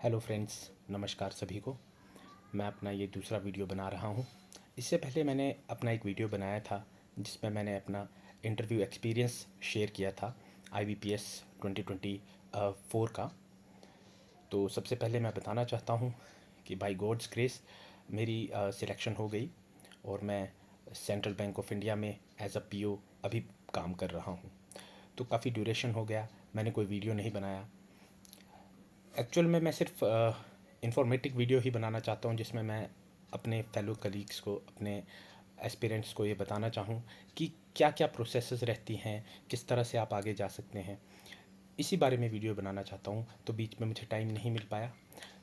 Hello friends, नमस्कार सभी को। मैं अपना ये दूसरा वीडियो बना रहा हूँ। इससे पहले मैंने अपना एक वीडियो बनाया था जिसमें मैंने अपना इंटरव्यू एक्सपीरियंस शेयर किया था IBPS 2024 का। तो सबसे पहले मैं बताना चाहता हूँ कि बाय गॉड्स ग्रेस मेरी सिलेक्शन हो गई और मैं सेंट्रल बैंक ऑफ इंडिया में एज अ PO अभी काम कर रहा हूँ। तो काफ़ी ड्यूरेशन हो गया, मैंने कोई वीडियो नहीं बनाया। एक्चुअल में मैं सिर्फ इंफॉर्मेटिव वीडियो ही बनाना चाहता हूँ जिसमें मैं अपने फेलो कलीग्स को, अपने एस्पिरेंट्स को ये बताना चाहूँ कि क्या क्या प्रोसेसेस रहती हैं, किस तरह से आप आगे जा सकते हैं। इसी बारे में वीडियो बनाना चाहता हूँ, तो बीच में मुझे टाइम नहीं मिल पाया।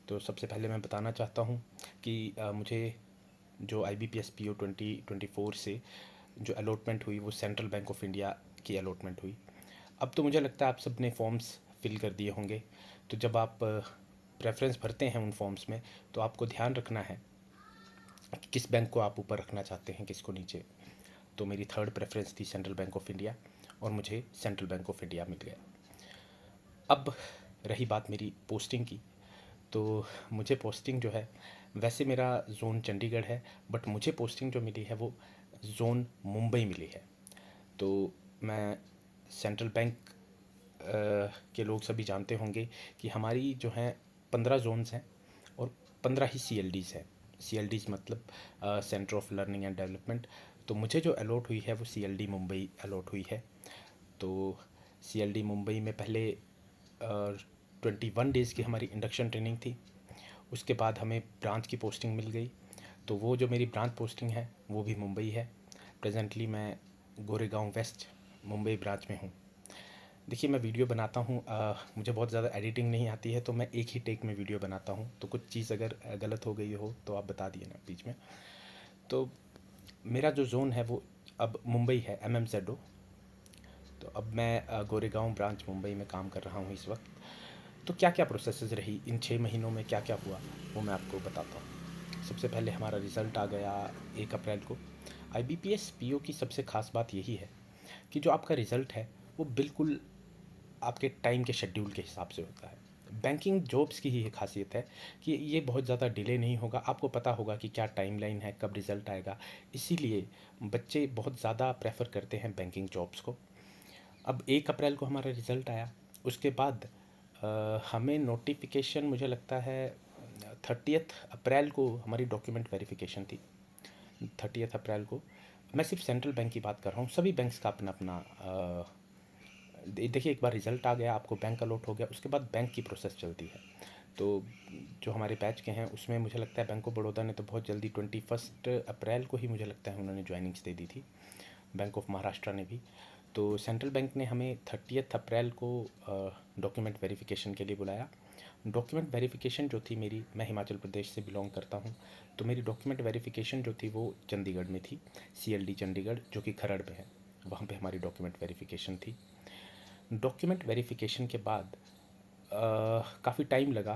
तो सबसे पहले मैं बताना चाहता हूँ कि मुझे जो IBPS PO 2024 से जो अलॉटमेंट हुई वो सेंट्रल बैंक ऑफ इंडिया की अलॉटमेंट हुई। अब तो मुझे लगता है आप सब ने फॉर्म्स फिल कर दिए होंगे। तो जब आप प्रेफरेंस भरते हैं उन फॉर्म्स में, तो आपको ध्यान रखना है कि किस बैंक को आप ऊपर रखना चाहते हैं, किसको नीचे। तो मेरी थर्ड प्रेफरेंस थी सेंट्रल बैंक ऑफ इंडिया और मुझे सेंट्रल बैंक ऑफ इंडिया मिल गया। अब रही बात मेरी पोस्टिंग की, तो मुझे पोस्टिंग जो है, वैसे मेरा ज़ोन चंडीगढ़ है, बट मुझे पोस्टिंग जो मिली है वो ज़ोन मुंबई मिली है। तो मैं सेंट्रल बैंक के लोग सभी जानते होंगे कि हमारी जो है 15 जोन्स हैं और 15 ही CLDs हैं। CLDs मतलब centre of learning and development. तो मुझे जो अलॉट हुई है वो CLD मुंबई अलॉट हुई है। तो CLD मुंबई में पहले 21 डेज़ की हमारी इंडक्शन ट्रेनिंग थी। उसके बाद हमें ब्रांच की पोस्टिंग मिल गई। तो वो जो मेरी ब्रांच पोस्टिंग है वो भी मुंबई है। प्रेजेंटली मैं गोरेगांव वेस्ट मुंबई ब्रांच में हूँ। देखिए, मैं वीडियो बनाता हूँ, मुझे बहुत ज़्यादा एडिटिंग नहीं आती है, तो मैं एक ही टेक में वीडियो बनाता हूँ। तो कुछ चीज़ अगर गलत हो गई हो तो आप बता दिए ना बीच में। तो मेरा जो ज़ोन है वो अब मुंबई है, MMZO। तो अब मैं गोरेगांव ब्रांच मुंबई में काम कर रहा हूँ इस वक्त। तो क्या क्या प्रोसेसेस रही इन 6 महीनों में, क्या क्या हुआ वो मैं आपको बताता हूँ। सबसे पहले हमारा रिज़ल्ट आ गया 1 अप्रैल को। IBPS PO की सबसे ख़ास बात यही है कि जो आपका रिज़ल्ट है वो बिल्कुल आपके टाइम के शेड्यूल के हिसाब से होता है। बैंकिंग जॉब्स की ही ये खासियत है कि ये बहुत ज़्यादा डिले नहीं होगा, आपको पता होगा कि क्या टाइमलाइन है, कब रिज़ल्ट आएगा। इसीलिए बच्चे बहुत ज़्यादा प्रेफर करते हैं बैंकिंग जॉब्स को। अब 1 अप्रैल को हमारा रिज़ल्ट आया। उसके बाद हमें नोटिफिकेशन, मुझे लगता है 30 अप्रैल को हमारी डॉक्यूमेंट वेरिफिकेशन थी। 30 अप्रैल को, मैं सिर्फ सेंट्रल बैंक की बात कर रहा हूँ, सभी बैंक्स का अपना अपना देखिए, एक बार रिज़ल्ट आ गया, आपको बैंक अलॉट हो गया, उसके बाद बैंक की प्रोसेस चलती है। तो जो हमारे बैच के हैं उसमें मुझे लगता है बैंक ऑफ बड़ौदा ने तो बहुत जल्दी 21 अप्रैल को ही मुझे लगता है उन्होंने ज्वाइनिंग्स दे दी थी। बैंक ऑफ महाराष्ट्र ने भी। तो सेंट्रल बैंक ने हमें 30 अप्रैल को डॉक्यूमेंट वेरिफिकेशन के लिए बुलाया। डॉक्यूमेंट वेरिफिकेशन जो थी मेरी, मैं हिमाचल प्रदेश से बिलोंग करता हूँ, तो मेरी डॉक्यूमेंट वेरिफिकेशन जो थी वो चंडीगढ़ में थी। CLD चंडीगढ़, जो कि खरड़ में है, वहाँ पे हमारी डॉक्यूमेंट वेरिफिकेशन थी। डॉक्यूमेंट वेरिफिकेशन के बाद काफ़ी टाइम लगा।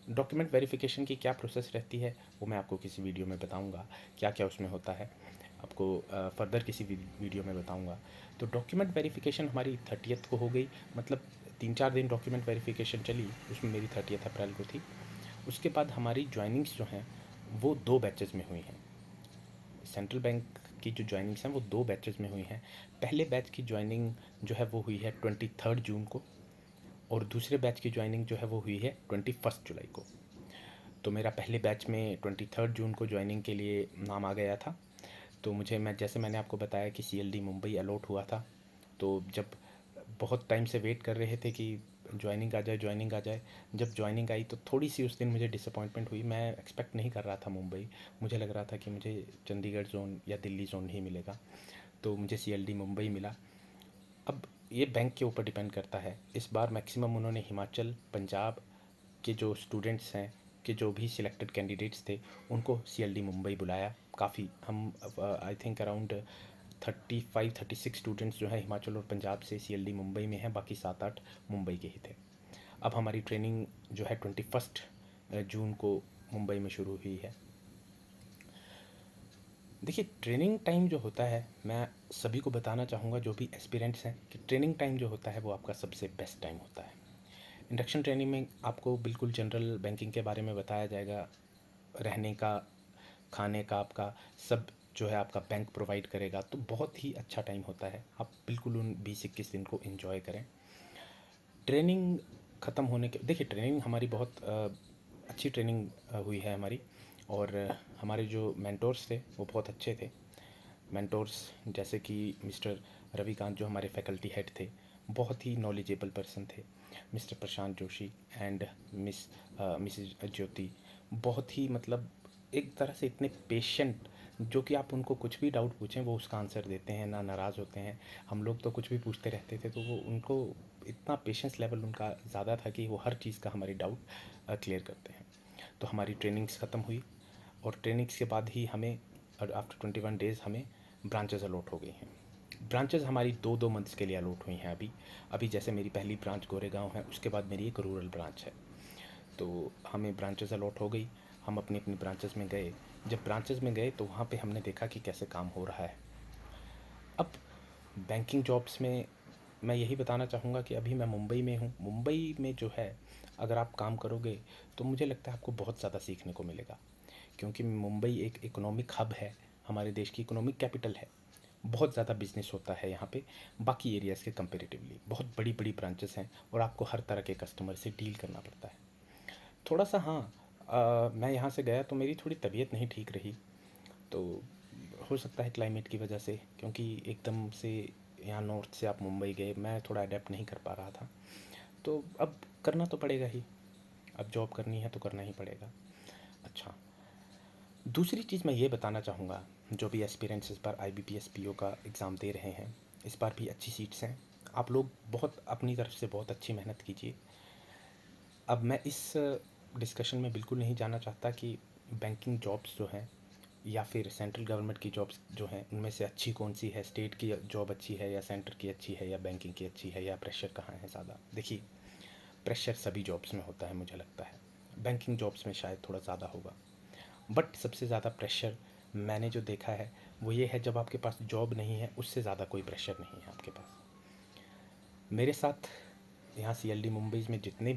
डॉक्यूमेंट वेरिफिकेशन की क्या प्रोसेस रहती है वो मैं आपको किसी वीडियो में बताऊंगा, क्या क्या उसमें होता है, आपको फर्दर किसी वीडियो में बताऊंगा। तो डॉक्यूमेंट वेरिफिकेशन हमारी 30th को हो गई, मतलब 3-4 दिन डॉक्यूमेंट वेरिफिकेशन चली, उसमें मेरी 30 अप्रैल को थी। उसके बाद हमारी ज्वाइनिंग्स जो हैं वो 2 बैचेज़ में हुई हैं। सेंट्रल बैंक की जो ज्वाइनिंग्स हैं वो 2 बैचेज़ में हुई हैं। पहले बैच की ज्वाइनिंग जो है वो हुई है 23 जून को, और दूसरे बैच की ज्वाइनिंग जो है वो हुई है 21 जुलाई को। तो मेरा पहले बैच में 23 जून को ज्वाइनिंग के लिए नाम आ गया था। तो मुझे, मैं जैसे मैंने आपको बताया कि CLD मुंबई अलॉट हुआ था, तो जब बहुत टाइम से वेट कर रहे थे कि ज्वाइनिंग आ जाए, ज्वाइनिंग आ जाए, जब ज्वाइनिंग आई तो थोड़ी सी उस दिन मुझे डिसअपॉइंटमेंट हुई। मैं एक्सपेक्ट नहीं कर रहा था मुंबई, मुझे लग रहा था कि मुझे चंडीगढ़ जोन या दिल्ली जोन ही मिलेगा। तो मुझे CLD मुंबई मिला। अब ये बैंक के ऊपर डिपेंड करता है। इस बार मैक्सिमम उन्होंने हिमाचल, पंजाब के जो स्टूडेंट्स हैं, कि जो भी सिलेक्टेड कैंडिडेट्स थे, उनको CLD मुंबई बुलाया। काफ़ी, हम आई थिंक अराउंड 35-36 स्टूडेंट्स जो हैं हिमाचल और पंजाब से CLD मुंबई में हैं, बाकी 7-8 मुंबई के ही थे। अब हमारी ट्रेनिंग जो है 21 जून को मुंबई में शुरू हुई है। देखिए, ट्रेनिंग टाइम जो होता है, मैं सभी को बताना चाहूँगा जो भी एस्पिरेंट्स हैं, कि ट्रेनिंग टाइम जो होता है वो आपका सबसे बेस्ट टाइम होता है। इंडक्शन ट्रेनिंग में आपको बिल्कुल जनरल बैंकिंग के बारे में बताया जाएगा, रहने का, खाने का, आपका सब जो है आपका बैंक प्रोवाइड करेगा। तो बहुत ही अच्छा टाइम होता है, आप बिल्कुल उन 20-21 दिन को एंजॉय करें। ट्रेनिंग ख़त्म होने के, देखिए ट्रेनिंग हमारी बहुत अच्छी ट्रेनिंग हुई है हमारी, और हमारे जो मेंटोर्स थे वो बहुत अच्छे थे। मेंटोर्स जैसे कि मिस्टर रविकांत जो हमारे फैकल्टी हेड थे, बहुत ही नॉलेजेबल पर्सन थे। Mister Prashant Joshi and missus Jyoti, बहुत ही मतलब एक तरह से इतने पेशेंट, जो कि आप उनको कुछ भी डाउट पूछें वो उसका आंसर देते हैं, ना नाराज़ होते हैं। हम लोग तो कुछ भी पूछते रहते थे, तो वो उनको इतना पेशेंस लेवल उनका ज़्यादा था कि वो हर चीज़ का हमारी डाउट क्लियर करते हैं। तो हमारी ट्रेनिंग्स ख़त्म हुई, और ट्रेनिंग्स के बाद ही हमें आफ्टर 21 डेज़ हमें ब्रांचेस अलॉट हो गई हैं। ब्रांचेस हमारी 2-2 मंथ्स के लिए अलॉट हुई हैं अभी। अभी जैसे मेरी पहली ब्रांच गोरेगांव है, उसके बाद मेरी एक रूरल ब्रांच है, तो हमें ब्रांचेस अलॉट हो गई। हम अपनी अपनी ब्रांचेस में गए। जब ब्रांचेस में गए तो वहाँ पे हमने देखा कि कैसे काम हो रहा है। अब बैंकिंग जॉब्स में मैं यही बताना चाहूँगा कि अभी मैं मुंबई में हूँ। मुंबई में जो है, अगर आप काम करोगे तो मुझे लगता है आपको बहुत ज़्यादा सीखने को मिलेगा, क्योंकि मुंबई एक इकोनॉमिक हब है, हमारे देश की इकोनॉमिक कैपिटल है। बहुत ज़्यादा बिजनेस होता है यहाँ पे, बाकी एरियाज़ के कंपेरेटिवली बहुत बड़ी बड़ी ब्रांचेस हैं, और आपको हर तरह के कस्टमर से डील करना पड़ता है। थोड़ा सा हाँ, मैं यहाँ से गया तो मेरी थोड़ी तबीयत नहीं ठीक रही, तो हो सकता है क्लाइमेट की वजह से, क्योंकि एकदम से यहाँ नॉर्थ से आप मुंबई गए, मैं थोड़ा अडेप्ट नहीं कर पा रहा था। तो अब करना तो पड़ेगा ही, अब जॉब करनी है तो करना ही पड़ेगा। अच्छा, दूसरी चीज़ मैं ये बताना चाहूँगा, जो भी एस्पिरेंट्स इस बार IBPS PO का एग्ज़ाम दे रहे हैं, इस बार भी अच्छी सीट्स हैं। आप लोग बहुत अपनी तरफ से बहुत अच्छी मेहनत कीजिए। अब मैं इस डिस्कशन में बिल्कुल नहीं जाना चाहता कि बैंकिंग जॉब्स जो हैं या फिर सेंट्रल गवर्नमेंट की जॉब्स जो हैं उनमें से अच्छी कौन सी है, स्टेट की जॉब अच्छी है या सेंटर की अच्छी है या बैंकिंग की अच्छी है, या प्रेशर कहाँ है ज़्यादा। देखिए, प्रेशर सभी जॉब्स में होता है मुझे लगता है, बैंकिंग जॉब्स में शायद थोड़ा ज़्यादा होगा, बट सबसे ज़्यादा प्रेशर मैंने जो देखा है वो ये है, जब आपके पास जॉब नहीं है उससे ज़्यादा कोई प्रेशर नहीं है आपके पास। मेरे साथ यहाँ CLD मुंबई में जितने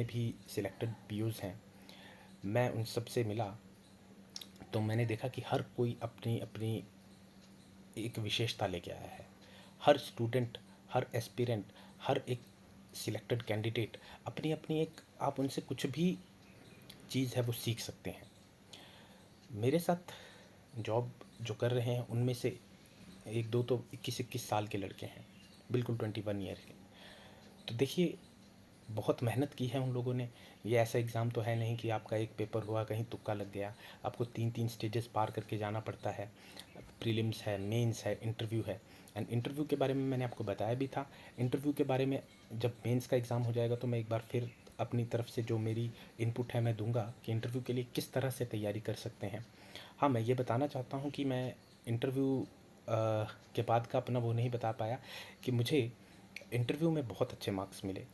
भी सिलेक्टेड POs हैं, मैं उन सब से मिला, तो मैंने देखा कि हर कोई अपनी अपनी एक विशेषता लेके आया है। हर स्टूडेंट, हर एस्पिरेंट, हर एक सिलेक्टेड कैंडिडेट अपनी अपनी एक, आप उनसे कुछ भी चीज़ है वो सीख सकते हैं। मेरे साथ जॉब जो कर रहे हैं उनमें से एक दो तो 21-21 साल के लड़के हैं, बिल्कुल 21 ईयर के। तो देखिए, बहुत मेहनत की है उन लोगों ने। ये ऐसा एग्ज़ाम तो है नहीं कि आपका एक पेपर हुआ कहीं तुक्का लग गया। आपको 3-3 स्टेजेस पार करके जाना पड़ता है। प्रीलिम्स है, मेंस है, इंटरव्यू है। एंड इंटरव्यू के बारे में मैंने आपको बताया भी था। इंटरव्यू के बारे में जब मेंस का एग्ज़ाम हो जाएगा तो मैं एक बार फिर अपनी तरफ से जो मेरी इनपुट है मैं दूंगा कि इंटरव्यू के लिए किस तरह से तैयारी कर सकते हैं। हाँ, मैं ये बताना चाहता हूँ कि मैं इंटरव्यू के बाद का अपना वो नहीं बता पाया कि मुझे इंटरव्यू में बहुत अच्छे मार्क्स मिले।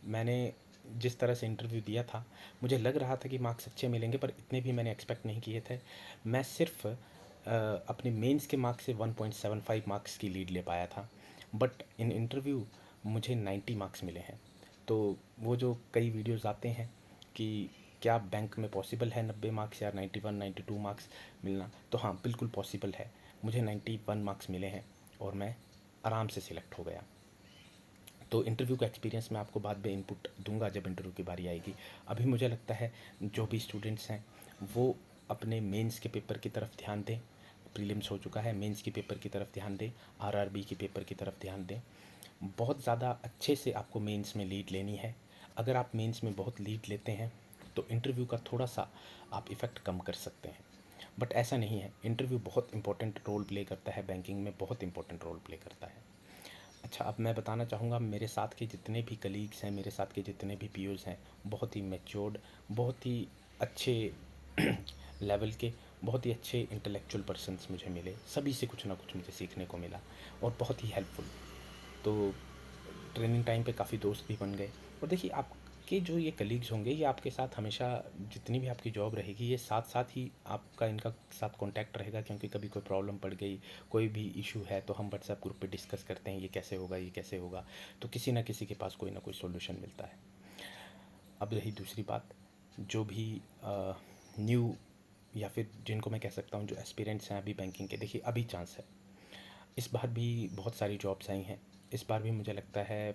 मैंने जिस तरह से इंटरव्यू दिया था, मुझे लग रहा था कि मार्क्स अच्छे मिलेंगे, पर इतने भी मैंने एक्सपेक्ट नहीं किए थे। मैं सिर्फ अपने मेंस के मार्क्स से 1.75 मार्क्स की लीड ले पाया था, बट इन इंटरव्यू मुझे 90 मार्क्स मिले हैं। तो वो जो कई वीडियोस आते हैं कि क्या बैंक में पॉसिबल है 90 मार्क्स या 91-92 मार्क्स मिलना, तो हाँ बिल्कुल पॉसिबल है। मुझे 91 मार्क्स मिले हैं और मैं आराम से सिलेक्ट हो गया। तो इंटरव्यू का एक्सपीरियंस मैं आपको बाद में इनपुट दूंगा जब इंटरव्यू की बारी आएगी। अभी मुझे लगता है जो भी स्टूडेंट्स हैं वो अपने मेंस के पेपर की तरफ ध्यान दें। प्रीलिम्स हो चुका है, मेंस के पेपर की तरफ ध्यान दें, RRB के पेपर की तरफ ध्यान दें। बहुत ज़्यादा अच्छे से आपको मेंस में लीड लेनी है। अगर आप मेंस में बहुत लीड लेते हैं तो इंटरव्यू का थोड़ा सा आप इफ़ेक्ट कम कर सकते हैं, बट ऐसा नहीं है। इंटरव्यू बहुत इंपॉर्टेंट रोल प्ले करता है, बैंकिंग में बहुत इंपॉर्टेंट रोल प्ले करता है। अच्छा, अब मैं बताना चाहूँगा, मेरे साथ के जितने भी कलीग्स हैं, मेरे साथ के जितने भी POs हैं, बहुत ही मैच्योर्ड, बहुत ही अच्छे लेवल के, बहुत ही अच्छे इंटेलेक्चुअल पर्सन्स मुझे मिले। सभी से कुछ ना कुछ मुझे सीखने को मिला, और बहुत ही हेल्पफुल। तो ट्रेनिंग टाइम पे काफ़ी दोस्त भी बन गए। और देखिए, आप कि जो ये कलीग्स होंगे ये आपके साथ हमेशा, जितनी भी आपकी जॉब रहेगी, ये साथ साथ ही आपका इनका साथ कांटेक्ट रहेगा, क्योंकि कभी कोई प्रॉब्लम पड़ गई, कोई भी इशू है, तो हम व्हाट्सएप ग्रुप पे डिस्कस करते हैं ये कैसे होगा, ये कैसे होगा, तो किसी ना किसी के पास कोई ना कोई सोल्यूशन मिलता है। अब रही दूसरी बात, जो भी न्यू या फिर जिनको मैं कह सकता हूँ जो एस्पिरेंट्स हैं अभी बैंकिंग के, देखिए अभी चांस है। इस बार भी बहुत सारी जॉब्स आई हैं। इस बार भी मुझे लगता है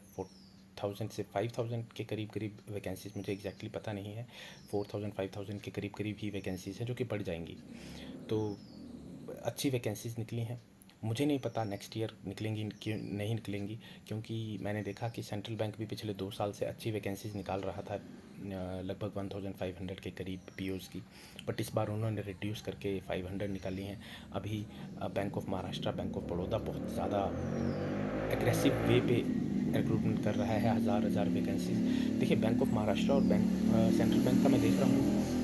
4000 से 5000 के करीब करीब वैकेंसीज़, मुझे एग्जैक्टली पता नहीं है, 4000 5000 के करीब करीब ही वैकेंसीज़ हैं जो कि बढ़ जाएंगी। तो अच्छी वैकेंसीज़ निकली हैं। मुझे नहीं पता नेक्स्ट ईयर निकलेंगी क्यों नहीं निकलेंगी, क्योंकि मैंने देखा कि सेंट्रल बैंक भी पिछले 2 साल से अच्छी वैकेंसीज़ निकाल रहा था, लगभग 1500 के करीब पीओज़ की, बट इस बार उन्होंने रिड्यूस करके 500 निकाली हैं। अभी bank of Maharashtra, bank of Baroda बहुत ज़्यादा एग्रेसिव वे पे रिक्रूटमेंट कर रहा है, हज़ार वैकेंसीज। देखिए बैंक ऑफ महाराष्ट्र और बैंक सेंट्रल बैंक का मैं देख रहा हूँ,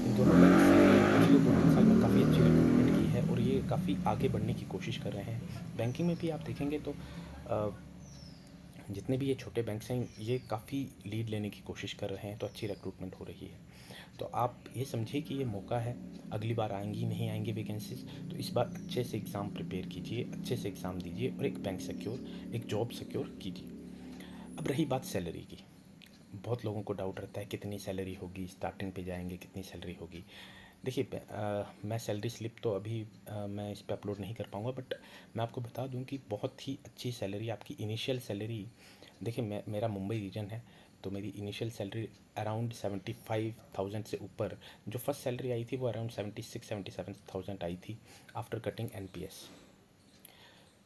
इन दोनों बैंक से पिछले 2-3 साल में काफ़ी अच्छी रिक्रूटमेंट की है और ये काफ़ी आगे बढ़ने की कोशिश कर रहे हैं। बैंकिंग में भी आप देखेंगे तो जितने भी ये छोटे बैंक्स हैं ये काफ़ी लीड लेने की कोशिश कर रहे हैं, तो अच्छी रिक्रूटमेंट हो रही है। तो आप ये समझिए कि ये मौका है, अगली बार आएंगी नहीं आएंगी वैकेंसीज, तो इस बार अच्छे से एग्ज़ाम प्रिपेयर कीजिए, अच्छे से एग्ज़ाम दीजिए और एक बैंक सिक्योर, एक जॉब सिक्योर कीजिए। अब रही बात सैलरी की, बहुत लोगों को डाउट रहता है कितनी सैलरी होगी, स्टार्टिंग पे जाएंगे कितनी सैलरी होगी। देखिए मैं सैलरी स्लिप तो अभी मैं इस पे अपलोड नहीं कर पाऊँगा, बट मैं आपको बता दूं कि बहुत ही अच्छी सैलरी, आपकी इनिशियल सैलरी, देखिए मेरा मुंबई रीजन है, तो मेरी इनिशियल सैलरी अराउंड 75,000 से ऊपर, जो फर्स्ट सैलरी आई थी वो अराउंड 76-77,000 आई थी आफ्टर कटिंग एनपीएस।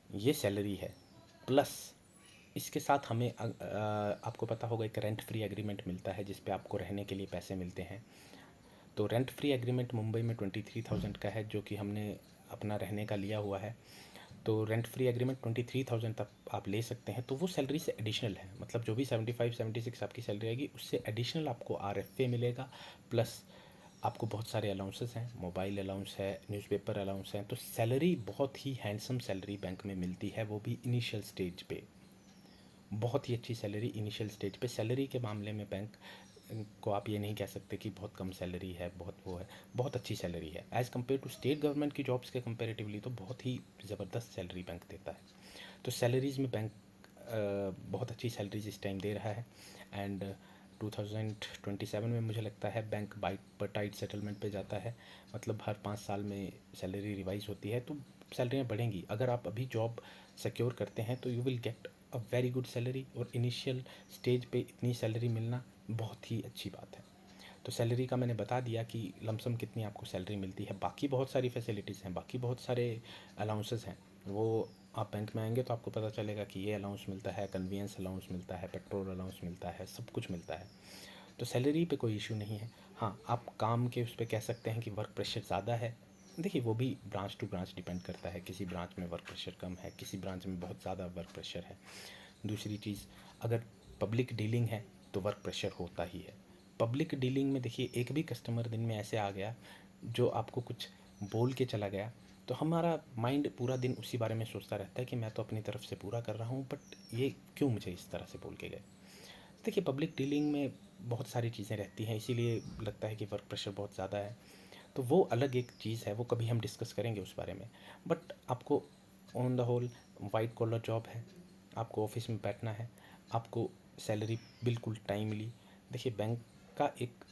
ये सैलरी है, प्लस इसके साथ हमें आपको पता होगा एक रेंट फ्री एग्रीमेंट मिलता है जिस पे आपको रहने के लिए पैसे मिलते हैं। तो रेंट फ्री एग्रीमेंट मुंबई में 23,000 का है जो कि हमने अपना रहने का लिया हुआ है। तो रेंट फ्री एग्रीमेंट 23,000 तक आप ले सकते हैं, तो वो सैलरी से एडिशनल है, मतलब जो भी 75-76 आपकी सैलरी आएगी उससे एडिशनल आपको आरएफए मिलेगा, प्लस आपको बहुत सारे अलाउंसेस हैं, मोबाइल अलाउंस है, न्यूज़पेपर अलाउंस हैं, तो सैलरी बहुत ही हैंडसम सैलरी बैंक में मिलती है, वो भी इनिशियल स्टेज पे। बहुत ही अच्छी सैलरी इनिशियल स्टेज पे। सैलरी के मामले में बैंक को आप ये नहीं कह सकते कि बहुत कम सैलरी है, बहुत वो है, बहुत अच्छी सैलरी है as compare to state government की जॉब्स के कंपेरेटिवली, तो बहुत ही ज़बरदस्त सैलरी बैंक देता है। तो सैलरीज़ में बैंक बहुत अच्छी सैलरीज इस टाइम दे रहा है। एंड 2027 में मुझे लगता है बैंक बाइपार्टाइट सेटलमेंट पे जाता है, मतलब हर 5 साल में सैलरी रिवाइज होती है, तो सैलरियाँ बढ़ेंगी। अगर आप अभी जॉब सिक्योर करते हैं तो you will get a very good salary, और इनिशियल स्टेज पे इतनी सैलरी मिलना बहुत ही अच्छी बात है। तो सैलरी का मैंने बता दिया कि लमसम कितनी आपको सैलरी मिलती है, बाकी बहुत सारी फैसिलिटीज़ हैं, बाकी बहुत सारे अलाउंसेस हैं, वो आप बैंक में आएंगे तो आपको पता चलेगा कि ये अलाउंस मिलता है, कन्वीनियंस अलाउंस मिलता है, पेट्रोल अलाउंस मिलता है, सब कुछ मिलता है। तो सैलरी पे कोई इशू नहीं है। हाँ, आप काम के उस पर कह सकते हैं कि वर्क प्रेशर ज़्यादा है। देखिए वो भी ब्रांच टू ब्रांच डिपेंड करता है, किसी ब्रांच में वर्क प्रेशर कम है, किसी ब्रांच में बहुत ज़्यादा वर्क प्रेशर है। दूसरी चीज़, अगर पब्लिक डीलिंग है तो वर्क प्रेशर होता ही है। पब्लिक डीलिंग में देखिए एक भी कस्टमर दिन में ऐसे आ गया जो आपको कुछ बोल के चला गया, तो हमारा माइंड पूरा दिन उसी बारे में सोचता रहता है कि मैं तो अपनी तरफ से पूरा कर रहा हूँ, बट ये क्यों मुझे इस तरह से बोल के गए। देखिए पब्लिक डीलिंग में बहुत सारी चीज़ें रहती हैं, इसीलिए लगता है कि वर्क प्रेशर बहुत ज़्यादा है। तो वो अलग एक चीज़ है, वो कभी हम डिस्कस करेंगे उस बारे में। बट आपको on the whole white collar job है, आपको ऑफिस में बैठना है, आपको सैलरी बिल्कुल टाइमली। देखिए बैंक का एक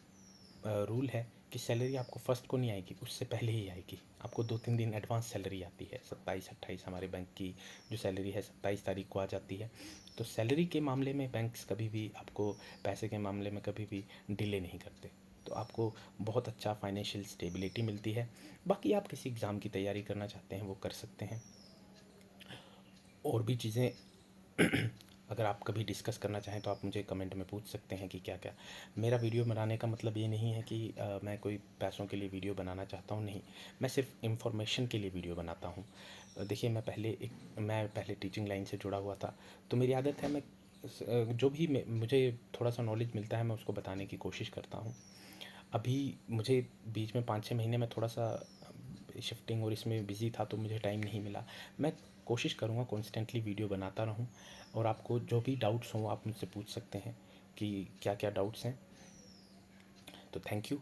रूल है कि सैलरी आपको फर्स्ट को नहीं आएगी, उससे पहले ही आएगी। आपको 2-3 दिन एडवांस सैलरी आती है, 27-28 हमारे बैंक की जो सैलरी है 27 तारीख को आ जाती है। तो सैलरी के मामले में बैंक्स कभी भी आपको, पैसे के मामले में कभी भी डिले नहीं करते, तो आपको बहुत अच्छा फाइनेंशियल स्टेबिलिटी मिलती है। बाकी आप किसी एग्ज़ाम की तैयारी करना चाहते हैं वो कर सकते हैं, और भी चीज़ें अगर आप कभी डिस्कस करना चाहें तो आप मुझे कमेंट में पूछ सकते हैं कि क्या क्या। मेरा वीडियो बनाने का मतलब ये नहीं है कि मैं कोई पैसों के लिए वीडियो बनाना चाहता हूँ, नहीं, मैं सिर्फ इन्फॉर्मेशन के लिए वीडियो बनाता हूँ। देखिए मैं पहले टीचिंग लाइन से जुड़ा हुआ था, तो मेरी आदत है मैं जो भी मुझे थोड़ा सा नॉलेज मिलता है मैं उसको बताने की कोशिश करता हूँ। अभी मुझे बीच में 5-6 महीने में थोड़ा सा शिफ्टिंग और इसमें बिज़ी था तो मुझे टाइम नहीं मिला। मैं कोशिश करूँगा कॉन्स्टेंटली वीडियो बनाता रहूँ, और आपको जो भी डाउट्स हों आप मुझसे पूछ सकते हैं कि क्या क्या डाउट्स हैं। तो थैंक यू।